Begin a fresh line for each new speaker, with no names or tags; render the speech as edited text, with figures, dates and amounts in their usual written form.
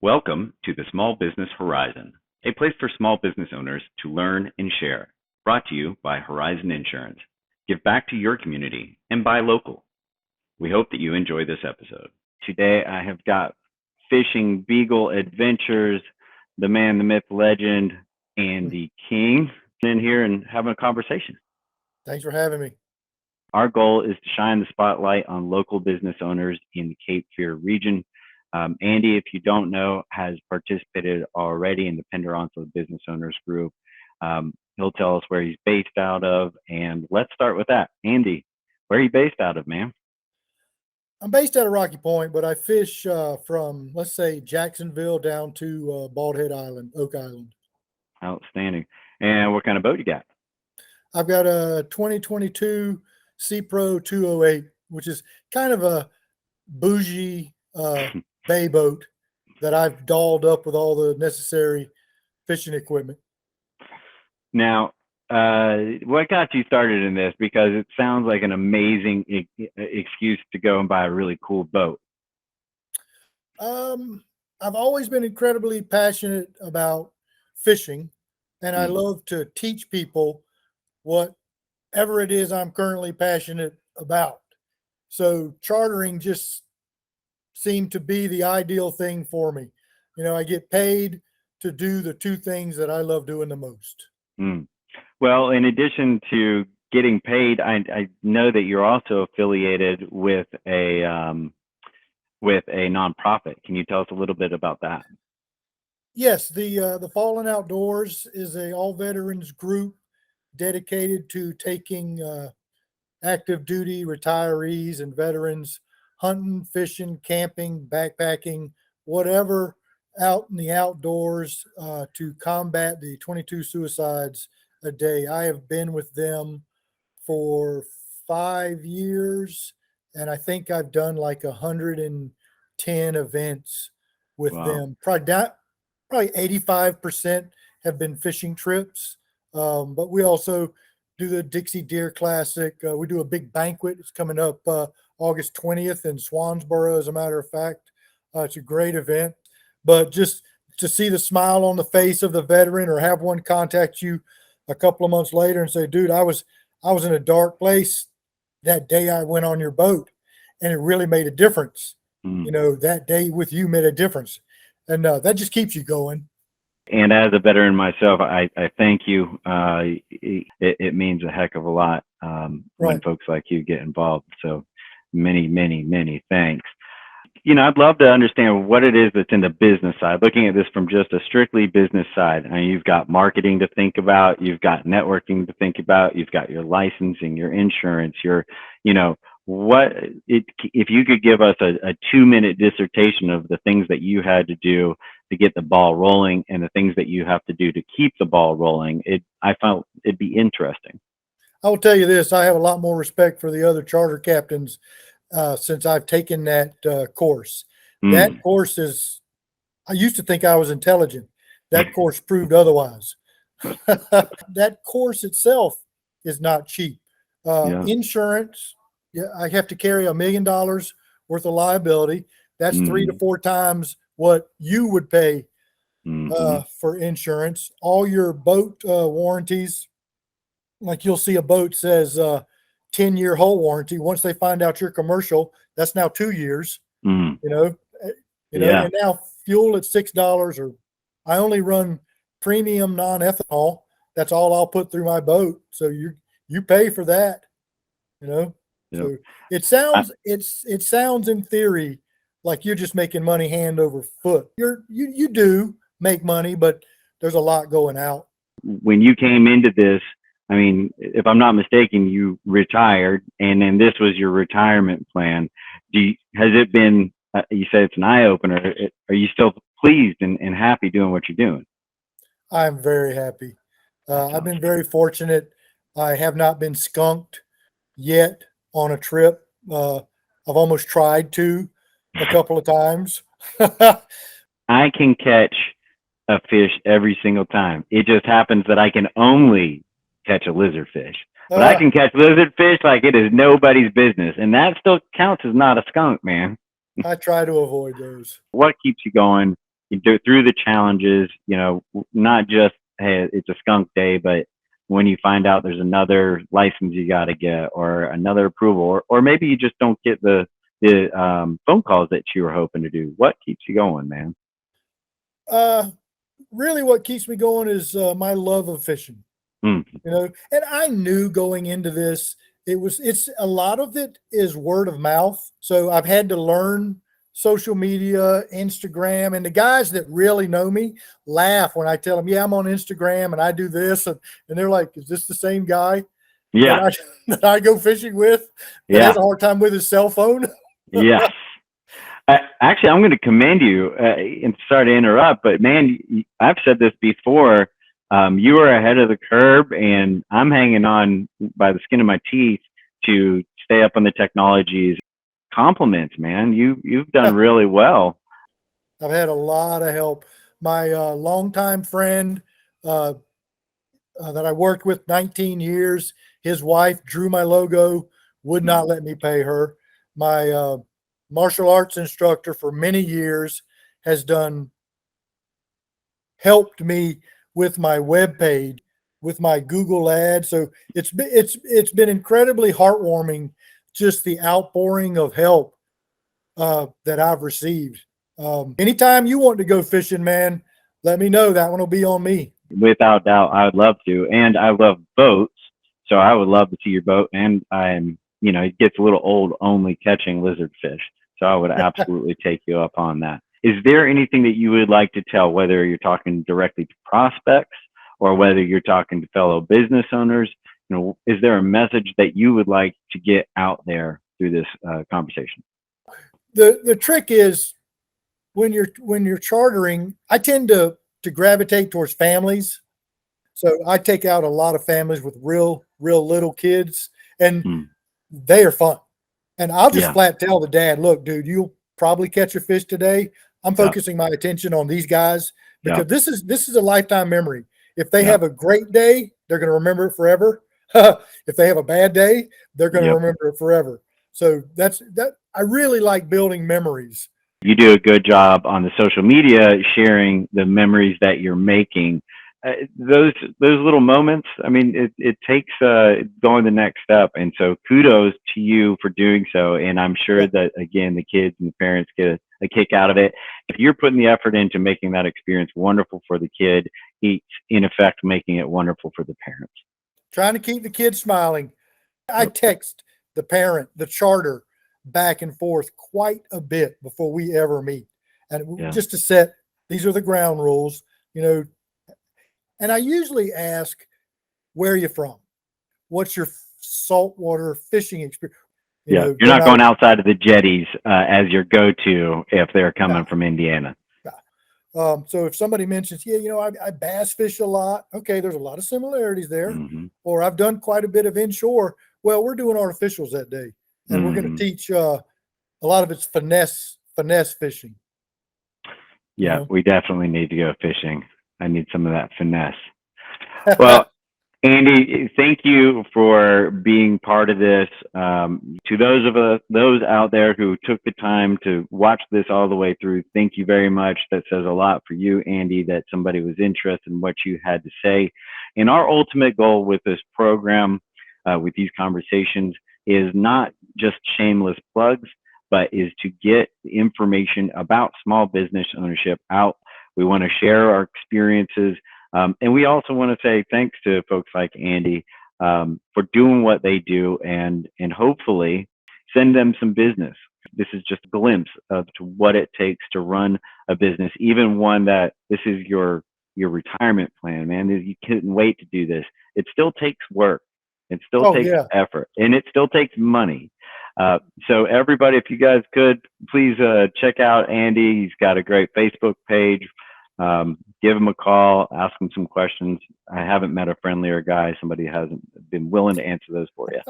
Welcome to the Small Business Horizon, a place for small business owners to learn and share. Brought to you by Horizon Insurance. Give back to your community and buy local. We hope that you enjoy this episode. Today I have got Fishing Beagle Adventures, the man, the myth, legend, Andy King in here and having a conversation.
Thanks for having me.
Our goal is to shine the spotlight on local business owners in the Cape Fear region. Andy, if you don't know, has participated already in the Penderonso Business Owners Group. He'll tell us where he's based out of, and let's start with that. Andy, where are you based out of, man?
I'm based out of Rocky Point, but I fish from, let's say, Jacksonville down to Bald Head Island, Oak Island.
Outstanding. And what kind of boat you got?
I've got a 2022 Sea Pro 208, which is kind of a bougie bay boat that I've dolled up with all the necessary fishing equipment.
Now, what got you started in this? Because it sounds like an amazing excuse to go and buy a really cool boat.
I've always been incredibly passionate about fishing, and I love to teach people whatever it is I'm currently passionate about. So chartering just seemed to be the ideal thing for me. You know, I get paid to do the two things that I love doing the most.
Well, in addition to getting paid, I know that you're also affiliated with a nonprofit. Can you tell us a little bit about that?
Yes, the Fallen Outdoors is a all veterans group dedicated to taking active duty retirees and veterans hunting, fishing, camping, backpacking, whatever out in the outdoors to combat the 22 suicides a day. I have been with them for 5 years, and I think I've done like 110 events with them. Probably 85% have been fishing trips, but we also do the Dixie Deer Classic. We do a big banquet. It's coming up August 20th in Swansboro, as a matter of fact. It's a great event. But just to see the smile on the face of the veteran, or have one contact you a couple of months later and say, dude, I was in a dark place that day I went on your boat, and it really made a difference. You know, that day with you made a difference. And that just keeps you going.
And as a veteran myself, I thank you. It means a heck of a lot when folks like you get involved. So many, many, many thanks. You know, I'd love to understand what it is that's in the business side, looking at this from just a strictly business side. I mean, you've got marketing to think about, you've got networking to think about, you've got your licensing, your insurance, if you could give us a 2-minute dissertation of the things that you had to do to get the ball rolling and the things that you have to do to keep the ball rolling, I felt it'd be interesting.
I will tell you this, I have a lot more respect for the other charter captains since I've taken that course. That course I used to think I was intelligent. That course proved otherwise. That course itself is not cheap. Insurance, I have to carry $1 million worth of liability. That's 3 to 4 times what you would pay for insurance. All your boat warranties, like you'll see a boat says 10-year hull warranty. Once they find out you're commercial, that's now 2 years. You know, and now fuel at $6, or I only run premium non-ethanol. That's all I'll put through my boat. So you pay for that, you know. So it sounds in theory like you're just making money hand over foot. You do make money, but there's a lot going out.
When you came into this, I mean, if I'm not mistaken, you retired, and then this was your retirement plan. Has it been? You said it's an eye opener. Are you still pleased and happy doing what you're doing?
I'm very happy. I've been very fortunate. I have not been skunked yet on a trip. I've almost tried to a couple of times.
I can catch a fish every single time. It just happens that I can only catch a lizardfish. But I can catch lizardfish like it is nobody's business. And that still counts as not a skunk, man.
I try to avoid those.
What keeps you going through the challenges, not just, hey, it's a skunk day, but when you find out there's another license you got to get, or another approval, or maybe you just don't get the phone calls that you were hoping to do. What keeps you going, man?
Really what keeps me going is my love of fishing.
Mm.
And I knew going into this, it's a lot of it is word of mouth. So I've had to learn social media, Instagram, and the guys that really know me laugh when I tell them, yeah, I'm on Instagram and I do this. And they're like, is this the same guy
Yeah.
that I go fishing with that has a hard time with his cell phone?
Yes. Actually, I'm going to commend you, and sorry to interrupt, but man, I've said this before. You are ahead of the curve, and I'm hanging on by the skin of my teeth to stay up on the technologies. Compliments, man. You've done really well.
I've had a lot of help. My longtime friend that I worked with 19 years, his wife drew my logo, would not let me pay her. My martial arts instructor for many years has helped me with my webpage, with my Google ads. So it's been incredibly heartwarming, just the outpouring of help that I've received. Anytime you want to go fishing, man, let me know. That one will be on me.
Without doubt, I would love to. And I love boats, so I would love to see your boat. And it gets a little old only catching lizardfish. So I would absolutely take you up on that. Is there anything that you would like to tell, whether you're talking directly to prospects or whether you're talking to fellow business owners? Is there a message that you would like to get out there through this conversation?
The trick is when you're chartering, I tend to gravitate towards families. So I take out a lot of families with real little kids, and they are fun. And I'll just flat tell the dad, look, dude, you'll probably catch a fish today. I'm focusing my attention on these guys because this is a lifetime memory. If they have a great day, they're going to remember it forever. If they have a bad day, they're going to remember it forever. So that I really like building memories.
You do a good job on the social media sharing the memories that you're making. Those little moments, I mean, it takes going the next step. And so kudos to you for doing so. And I'm sure that, again, the kids and the parents get a kick out of it. If you're putting the effort into making that experience wonderful for the kid, it's in effect making it wonderful for the parents.
Trying to keep the kids smiling. I text the parent, the charter, back and forth quite a bit before we ever meet. And just to set, these are the ground rules, and I usually ask, where are you from? What's your saltwater fishing experience?
You're not going outside of the jetties as your go-to if they're coming from Indiana.
So if somebody mentions, I bass fish a lot. Okay, there's a lot of similarities there. Or I've done quite a bit of inshore. Well, we're doing artificials that day. And we're going to teach a lot of it's finesse fishing.
Yeah, we definitely need to go fishing. I need some of that finesse. Well, Andy, thank you for being part of this. To those out there who took the time to watch this all the way through, thank you very much. That says a lot for you, Andy, that somebody was interested in what you had to say. And our ultimate goal with this program, with these conversations, is not just shameless plugs, but is to get information about small business ownership out. We want to share our experiences. And we also want to say thanks to folks like Andy for doing what they do and hopefully send them some business. This is just a glimpse of to what it takes to run a business, even one that this is your retirement plan, man. You couldn't wait to do this. It still takes work. It still takes effort, and it still takes money. So everybody, if you guys could, please check out Andy. He's got a great Facebook page. Give him a call, ask him some questions. I haven't met a friendlier guy. Somebody hasn't been willing to answer those for you.